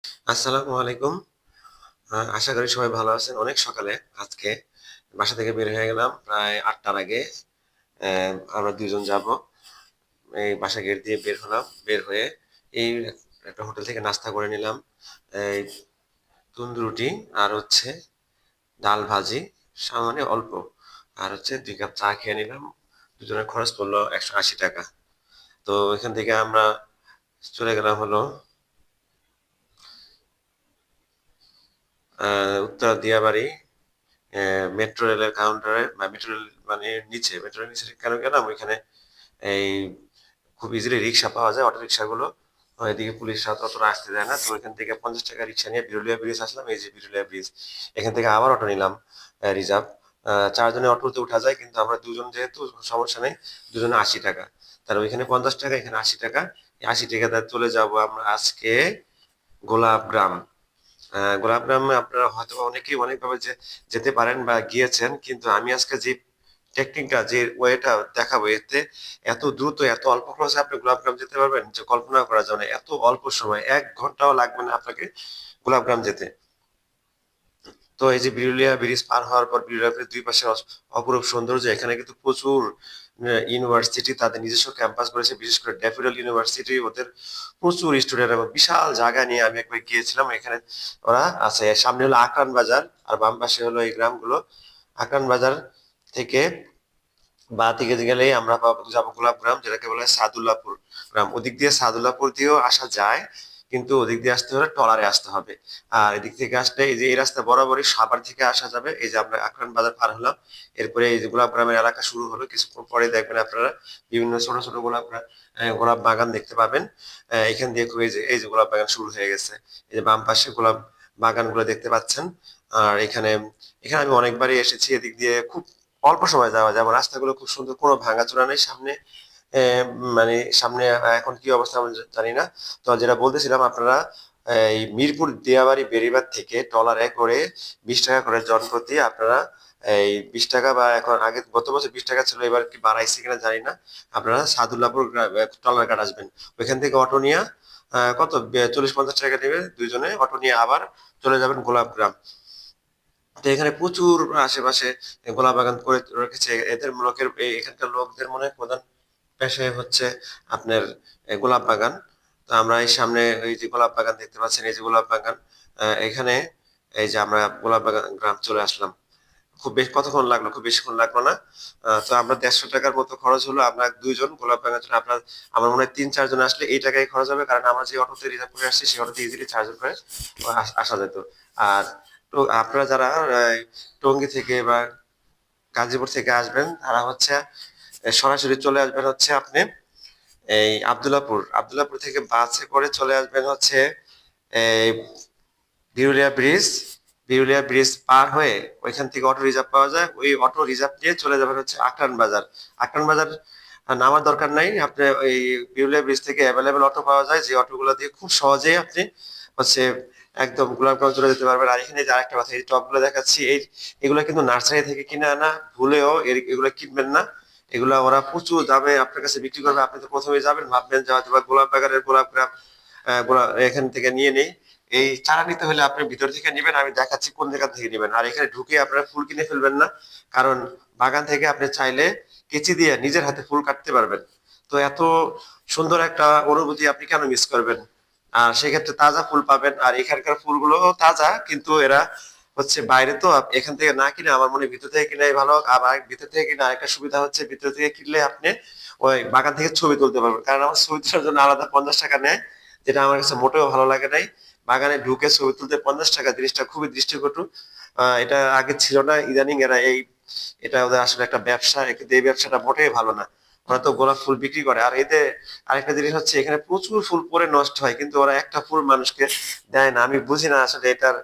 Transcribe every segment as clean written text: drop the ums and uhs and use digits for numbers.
আসসালামু আলাইকুম। আশা করি সবাই ভালো আছেন। অনেক সকালে আজকে বাসা থেকে বের হয়ে গেলাম প্রায় ৮টার আগে। আমরা ২ জন যাবো। এই বাসা গেট দিয়ে বের হলাম। বের হয়ে এই একটা হোটেল থেকে নাস্তা করে নিলাম। এই তন্দুর রুটি আর হচ্ছে ডাল ভাজি, সামান্য অল্প। আর হচ্ছে ২ কাপ চা খেয়ে নিলাম। দুজনের খরচ পড়লো ৳১৮০। তো এখান থেকে আমরা চলে গেলাম হলো উত্তরা দিয়াবাড়ি মেট্রো রেলের কাউন্টারে বা মেট্রো রেল মানে নিচে মেট্রো রেলের নিচে কেন গেলাম ওইখানে এই খুব ইজিলি রিক্সা পাওয়া যায় অটো রিক্সাগুলো এদিকে পুলিশ অতটা আসতে দেয় না তো ওইখান থেকে 50 টাকা রিক্সা নিয়ে বিরুলিয়া ব্রিজ আসলাম এই যে বিরুলিয়া ব্রিজ এখান থেকে আবার অটো নিলাম রিজার্ভ 4 জনের অটোতে উঠা যায় কিন্তু আমরা দুজন যেহেতু সমস্যা নেই দুজনে 80 টাকা তাহলে ওইখানে 50 টাকা এখানে 80 টাকা এই 80 টাকা চলে যাব আমরা আজকে গোলাপগ্রাম গোলাপগ্রামে আপনারা হয়তো অনেকেই অনেকভাবে যেতে পারেন বা গিয়েছেন কিন্তু আমি আজকে যে টেকনিকটা যে ওয়েটা দেখাবো এতে এত দ্রুত এত অল্প খরচে আপনি গোলাপগ্রাম যেতে পারবেন যে কল্পনা করা যায় না এত অল্প সময় 1 ঘন্টাও লাগবে না আপনাকে গোলাপগ্রাম যেতে তো এই যে বিরুলিয়া ব্রিজ পার হওয়ার পর বিরুলিয়া ব্রিজ দুই পাশে অপরূপ সৌন্দর্য এখানে কিন্তু প্রচুর ইউনিভার্সিটি তাদের নিজস্ব ক্যাম্পাস করেছে বিশেষ করে ড্যাফোডিল ইউনিভার্সিটি ওদের প্রচুর স্টুডেন্ট এবং বিশাল জায়গা নিয়ে আমি একবার গিয়েছিলাম এখানে ওরা আছে সামনে হলো আকরান বাজার আর বাম পাশে হলো এই গ্রামগুলো আকরান বাজার থেকে বাঁ দিকে গেলেই আমরা যাবো গোলাপগ্রাম যেটাকে বলে হয় সাদুল্লাপুর গ্রাম ওদিক দিয়ে সাদুল্লাপুর দিয়েও আসা যায় কিন্তু ওদিক দিয়ে আসতে হলে ট্রলারে আসতে হবে আর এদিক থেকে আসলে এই যে এই রাস্তা বরাবরই সাভার থেকে আসা যাবে এই যে আমরা আকরান বাজার পার হলাম এরপরে এই যে গোলাপগ্রামের এলাকা শুরু হলো কিছুক্ষণ পরে দেখবেন আপনারা বিভিন্ন ছোট ছোট গোলাপ বাগান দেখতে পাবেন এখান দিয়ে এই যে গোলাপ বাগান শুরু হয়ে গেছে এই যে বাম পাশে গোলাপ বাগানগুলো দেখতে পাচ্ছেন আর এখানে এখানে আমি অনেকবারই এসেছি এদিক দিয়ে খুব অল্প সময় যাওয়া যায় এবং রাস্তাগুলো খুব সুন্দর কোনো ভাঙাচোরা নেই সামনে মানে সামনে এখন কি অবস্থা আমি জানি না তো যেটা বলতেছিলাম আপনারা এই মিরপুর দিয়াবাড়ি বেড়িবাঁধ থেকে ট্রলারে করে 20 টাকা করে জনপ্রতি আপনারা এই 20 টাকা বা এখন আগে গত বছর 20 টাকা ছিল এবার কি বাড়াইছে কিনা জানি না আপনারা সাদুল্লাপুর ট্রলার ঘাট আসবেন ওইখান থেকে অটো নিয়ে কত 40-50 টাকা নেবে দুইজনে অটো নিয়ে আবার চলে যাবেন গোলাপগ্রাম তো এখানে প্রচুর আশেপাশে গোলাপ বাগান করে রেখেছে এদের লোকের এখানকার লোকদের মনে হয় প্রধান পেশায় হচ্ছে আপনার গোলাপ বাগান তো আমরা এই সামনে এই যে গোলাপ বাগান দেখতে পাচ্ছেন এই যে গোলাপ বাগান এখানে এই যে আমরা গোলাপ বাগান গ্রাম চলে আসলাম খুব বেশ কতক্ষণ লাগলো খুব বেশিক্ষণ লাগলো না তো আমরা 150 টাকার মতো খরচ হলো আমরা দুইজন গোলাপ বাগান জন্য আপনার আমার মনে হয় 3-4 জন আসলে এই টাকায় খরচ হবে কারণ আমরা যে অটোতে রিজার্ভ করে আসছি সেই অটোতে ইজিলি 4 জন করে আসা যেত আর তো আপনারা যারা টঙ্গী থেকে বা গাজীপুর থেকে আসবেন তারা হচ্ছে সরাসরি চলে আসবেন হচ্ছে আপনি এই আব্দুল্লাপুর থেকে বাসে করে চলে আসবেন হচ্ছে এই বিরুলিয়া ব্রিজ বিরুলিয়া ব্রিজ পার হয়ে ওইখান থেকে অটো রিজার্ভ পাওয়া যায় ওই অটো রিজার্ভ নিয়ে চলে যাবেন হচ্ছে আকরান বাজার নামার দরকার নাই আপনি ওই বিরুলিয়া ব্রিজ থেকে অ্যাভেলেবেল অটো পাওয়া যায় যে অটোগুলো দিয়ে খুব সহজেই আপনি হচ্ছে একদম গোলাপগঞ্জ চলে যেতে পারবেন আর এখানে যে আরেকটা কথা এই টবগুলো দেখাচ্ছি এগুলো কিন্তু নার্সারি থেকে কিনে আনা ভুলেও এগুলো কিনবেন না এগুলা ওরা প্রচুর দামে আপনার কাছে বিক্রি করবে আপনি তো প্রথমে যাবেন ভাববেন যে হয়তো বা গোলাপ বাগানের গোলাপগ্রাম এখান থেকে নিয়ে নেই এই চারা নিতে হলে আপনি ভিতর থেকে নেবেন আমি দেখাচ্ছি কোন জায়গা থেকে নেবেন আর এখানে ঢুকে আপনারা ফুল কিনে ফেলবেন না কারণ বাগান থেকে আপনি চাইলে কেচি দিয়ে নিজের হাতে ফুল কাটতে পারবেন তো এত সুন্দর একটা অনুভূতি আপনি কেন মিস করবেন আর সেক্ষেত্রে তাজা ফুল পাবেন আর এখানকার ফুলগুলো তাজা কিন্তু এরা হচ্ছে বাইরে তো এখান থেকে না কিনে আমার মনে হয় ভিতর থেকে কিনাই ভালো আবার ভিতর থেকে কিনে আরেকটা সুবিধা হচ্ছে ভিতর থেকে কিনলে আপনি ওই বাগান থেকে ছবি তুলতে পারবেন কারণ আমার ছবি তোলার জন্য আলাদা 50 টাকা নেয় যেটা আমার কাছে মোটেও ভালো লাগে নাই বাগানে ঢুকে ছবি তুলতে 50 টাকা জিনিসটা খুবই দৃষ্টিকটু এটা আগে ছিল না ইদানিং এরা এটা ওদের আসলে একটা ব্যবসা কিন্তু এই ব্যবসাটা মোটেই ভালো না ওরা তো গোলাপ ফুল বিক্রি করে আর এতে আরেকটা জিনিস হচ্ছে এখানে প্রচুর ফুল পরে নষ্ট হয় কিন্তু ওরা একটা ফুল মানুষকে দেয় না আমি বুঝি না আসলে এটার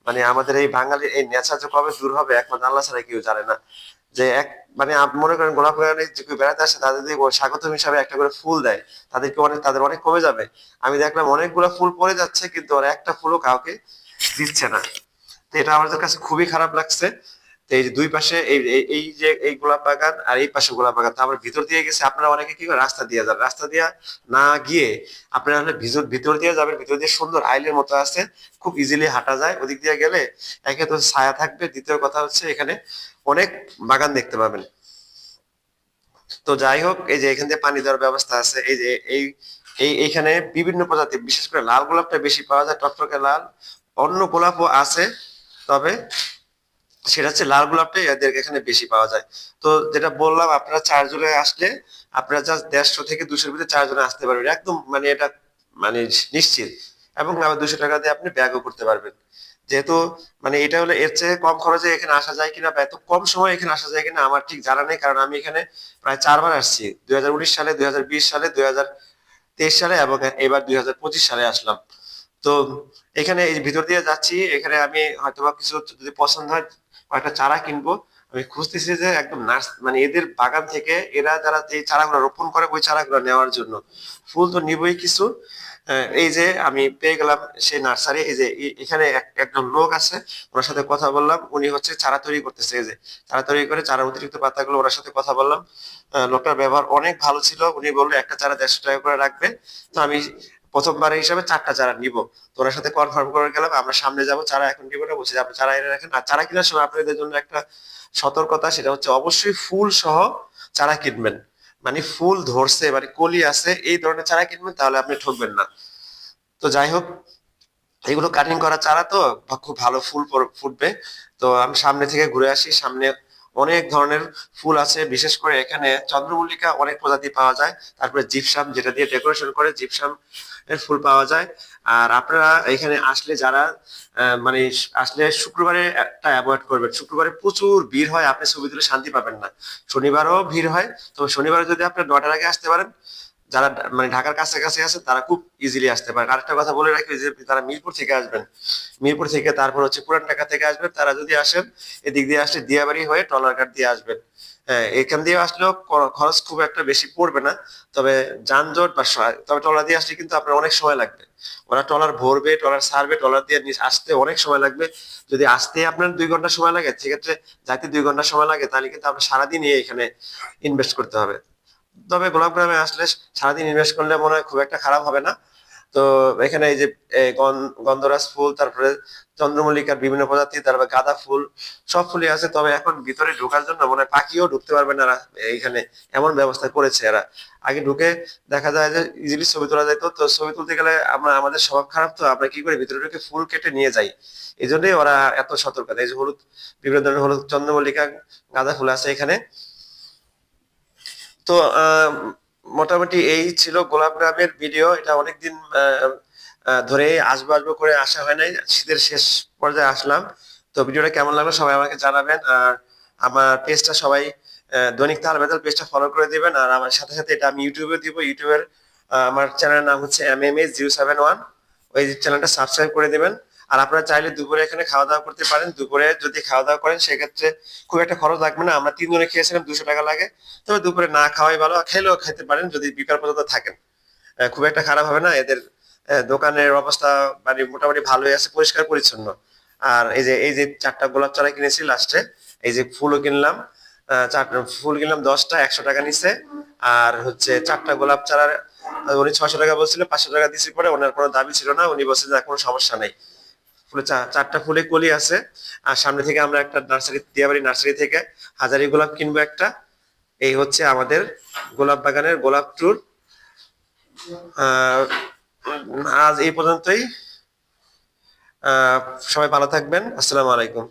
মানে আমাদের এই বাঙালির এই নেশা যে কবে দূর হবে একমাত্র আল্লাহ ছাড়া কেউ জানে না যে এক মানে আপনি মনে করেন গোলাপ বাগানে যে কেউ বেড়াতে আসে তাদের যদি স্বাগতম হিসাবে একটা করে ফুল দেয় তাদের অনেক কমে যাবে আমি দেখলাম অনেকগুলো ফুল পড়ে যাচ্ছে কিন্তু ওরা একটা ফুলও কাউকে দিচ্ছে না তো এটা আমাদের কাছে খুবই খারাপ লাগছে তো এই যে দুই পাশে এই যে এই গোলাপ বাগান আর এই পাশে গোলাপ বাগান, তারপর ভিতর দিয়ে গেছে। আপনারা অনেকে কি করে রাস্তা দিয়ে যান, রাস্তা দিয়ে না গিয়ে আপনারা হলে ভিতর দিয়ে যাবেন। ভিতর দিয়ে সুন্দর আইলের মতো আছে, খুব ইজিলি হাঁটা যায়। ওদিক দিয়ে গেলে একে তো ছায়া থাকবে, দ্বিতীয় কথা হচ্ছে এখানে অনেক বাগান দেখতে পাবেন। তো যাই হোক, এই যে এখান দিয়ে পানি দেওয়ার ব্যবস্থা আছে। এই যে এইখানে বিভিন্ন প্রজাতির, বিশেষ করে লাল গোলাপটা বেশি পাওয়া যায়, টকটকে লাল। অন্য গোলাপও আছে, তবে সেটা হচ্ছে লাল গোলাপটাই এদের এখানে বেশি পাওয়া যায়। তো যেটা বললাম, আপনারা 4 জনে আসলে আপনারা জাস্ট 150 থেকে 200 ভিতরে 4 জনে আসতে পারবেন একদম, মানে এটা মানে নিশ্চিত। এবং আবার 200 টাকা দিয়ে আপনি ব্যাগও করতে পারবেন। যেহেতু মানে এটা হলো, এর চেয়ে কম খরচে এখানে আসা যায় কিনা বা এত কম সময় এখানে আসা যায় কিনা আমার ঠিক জানা নেই, কারণ আমি এখানে প্রায় 4 বার আসছি। 2019 সালে, 2020 সালে, 2023 সালে এবং এবার 2025 সালে আসলাম। তো এখানে এই ভিতর দিয়ে যাচ্ছি, এখানে আমি হয়তোবা কিছু যদি পছন্দ হয় কয়েকটা চারা কিনবো। আমি খুঁজতেছি যে একদম নার্স, মানে এদের বাগান থেকে এরা যারা যে চারাগুলো রোপণ করে ওই চারাগুলো নেওয়ার জন্য। ফুল তো নিবই কিছু। এই যে আমি পেয়ে গেলাম সেই নার্সারি। এই যে এখানে একজন লোক আছে, ওনার সাথে কথা বললাম। উনি হচ্ছে চারা তৈরি করতেছে। এই যে চারা তৈরি করে, চারার অতিরিক্ত পাতাগুলো ওনার সাথে কথা বললাম। লোকটার ব্যবহার অনেক ভালো ছিল। উনি বললো একটা চারা 150 টাকা করে রাখবে। তো আমি প্রথমবারের হিসাবে 4টা চারা নিব। তো ওনার সাথে কনফার্ম করে গেলাম, আমরা সামনে যাব। চারা এখন নিব না, বলছি যে আপনি চারা এনে রাখেন। আর চারা কেনার সময় আপনাদের জন্য একটা সতর্কতা, সেটা হচ্ছে অবশ্যই ফুল সহ চারা কিনবেন। মানে ফুল ধরছে, মানে কলি আছে, এই ধরনের চারা কিনবেন, তাহলে আপনি ঠকবেন না। তো যাই হোক, এগুলো কাটিং করা চারা তো খুব ভালো ফুল ফুটবে। তো আমি সামনে থেকে ঘুরে আসি। সামনে অনেক ধরনের ফুল আছে, বিশেষ করে এখানে চন্দ্রমল্লিকা অনেক প্রজাতি পাওয়া যায়। তারপরে জিপসাম, যেটা দিয়ে ডেকোরেশন করে, জিপসাম এর ফুল পাওয়া যায়। আর আপনারা এখানে আসলে যারা মানে আসলে শুক্রবারে একটা অ্যাভয়েড করবেন। শুক্রবারে প্রচুর ভিড় হয়, আপনি ছবি তুলে শান্তি পাবেন না। শনিবারও ভিড় হয়, তো শনিবারে যদি আপনি 9টার আগে আসতে পারেন, যারা মানে ঢাকার কাছাকাছি আছে তারা খুব ইজিলি আসতে পারে। আরেকটা কথা বলে রাখি যে তারা মিরপুর থেকে আসবেন, মিরপুর থেকে তারপর হচ্ছে পুরান ঢাকা থেকে আসবেন। তারা যদি আসেন এদিক দিয়ে আসলে দিয়াবাড়ি হয়ে টলারঘাট দিয়ে আসবেন। হ্যাঁ, এখান দিয়ে আসলেও খরচ খুব একটা বেশি পড়বে না। তবে যানজট বা তবে ট্রলার দিয়ে আসলে কিন্তু আপনার অনেক সময় লাগবে। ওরা ট্রলার ভরবে, ট্রলার ছাড়বে, ট্রলার দিয়ে আসতে অনেক সময় লাগবে। যদি আসতে আপনার 2 ঘন্টা সময় লাগে, সেক্ষেত্রে যাইতে 2 ঘন্টা সময় লাগে, তাহলে কিন্তু আপনার সারাদিন এখানে ইনভেস্ট করতে হবে। তবে গোলাপগ্রামে আসলে সারাদিন ইনভেস্ট করলে মনে হয় খুব একটা খারাপ হবে না। তো এখানে এই যে গন্ধরাজ ফুল, তারপরে চন্দ্রমল্লিকার বিভিন্ন প্রজাতি, তারপরে গাঁদা ফুল, সব ফুলই আছে। তবে এখন ভিতরে ঢোকার জন্য মনে হয় পাখিও ঢুকতে পারবে না এইখানে, এমন ব্যবস্থা করেছে এরা। আগে ঢুকে দেখা যায় যে ইজিলি ছবি তোলা যেত। তো ছবি তুলতে গেলে আমাদের স্বভাব খারাপ, তো আমরা কি করি, ভিতরে ঢুকে ফুল কেটে নিয়ে যাই। এই জন্যই ওরা এত সতর্কতা। এই যে হলুদ, বিভিন্ন ধরনের হলুদ চন্দ্রমল্লিকা, গাঁদা ফুল আছে এখানে। তো মোটামুটি এই ছিল গোলাপ গ্রামের ভিডিও। এটা অনেকদিন ধরে আসবো আসবো করে আসা হয় নাই, শীতের শেষ পর্যায়ে আসলাম। তো ভিডিওটা কেমন লাগলো সবাই আমাকে জানাবেন। আর আমার পেজটা সবাই দৈনিক তাল বেতাল পেজটা ফলো করে দিবেন। আর আমার সাথে সাথে এটা আমি ইউটিউবে দিব। ইউটিউবের আমার চ্যানেলের নাম হচ্ছে MMA071। ওই চ্যানেলটা সাবস্ক্রাইব করে দিবেন। আর আপনারা চাইলে দুপুরে এখানে খাওয়া দাওয়া করতে পারেন। দুপুরে যদি খাওয়া দাওয়া করেন সেক্ষেত্রে খুব একটা খরচ লাগবে না। আমরা 3 জনে খেয়েছিলাম, 200 টাকা লাগে। তবে দুপুরে না খাওয়াই ভালো, খেলেও খেতে পারেন যদি বিকাল পর্যন্ত থাকেন। খুব একটা খারাপ হবে না। এদের দোকানের অবস্থা মানে মোটামুটি ভালোই আছে, পরিষ্কার পরিচ্ছন্ন। আর এই যে 4টা গোলাপ চারা কিনেছি লাস্টে, এই যে ফুলও কিনলাম। 4টা ফুল কিনলাম 10টা, 100 টাকা নিছে। আর হচ্ছে 4টা গোলাপ চারার উনি 600 টাকা বলছিল, 500 টাকা দিছি। পরে ওনার কোনো দাবি ছিল না, উনি বলছে যে কোনো সমস্যা নাই। ফুলে 4টা ফুলে কলি আছে। আর সামনে থেকে আমরা একটা নার্সারি, দিয়াবাড়ি নার্সারি থেকে হাজারি গোলাপ কিনবো একটা। এই হচ্ছে আমাদের গোলাপ বাগানের গোলাপ ট্যুর। আহ আজ এই পর্যন্তই। সবাই ভালো থাকবেন। আসসালামু আলাইকুম।